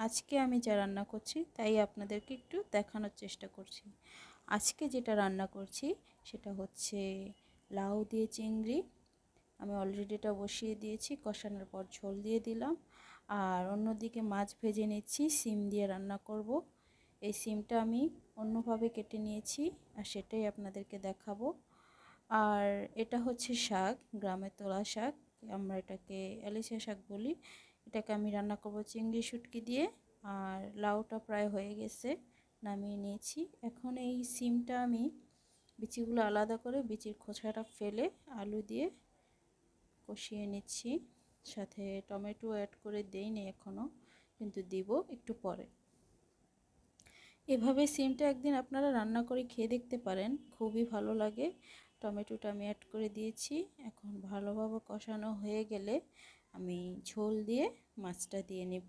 আজকে আমি যা রান্না করছি তাই আপনাদেরকে একটু দেখানোর চেষ্টা করছি। আজকে যেটা রান্না করছি সেটা হচ্ছে লাউ দিয়ে চিংড়ি। আমি অলরেডি এটা বসিয়ে দিয়েছি, কষানোর পর ঝোল দিয়ে দিলাম। আর অন্যদিকে মাছ ভেজে নিচ্ছি, সিম দিয়ে রান্না করব। এই সিমটা আমি অন্যভাবে কেটে নিয়েছি আর সেটাই আপনাদেরকে দেখাবো। আর এটা হচ্ছে শাক, গ্রামে তোলা শাক, আমরা এটাকে এলিশা শাক বলি। এটাকে আমি রান্না করব চিংড়ি শুটকি দিয়ে। আর লাউটা প্রায় হয়ে গেছে, নামিয়ে নিয়েছি। এখন এই সিমটা আমি বিচিগুলো আলাদা করে বিচির খোসাটা ফেলে আলু দিয়ে কষিয়ে নিচ্ছি। সাথে টমেটো অ্যাড করে দেইনি এখনও, কিন্তু দিব একটু পরে। এভাবে সিমটা একদিন আপনারা রান্না করে খেয়ে দেখতে পারেন, খুবই ভালো লাগে। টমেটোটা আমি অ্যাড করে দিয়েছি। এখন ভালোভাবে কষানো হয়ে গেলে আমি ঝোল দিয়ে মাছটা দিয়ে নেব।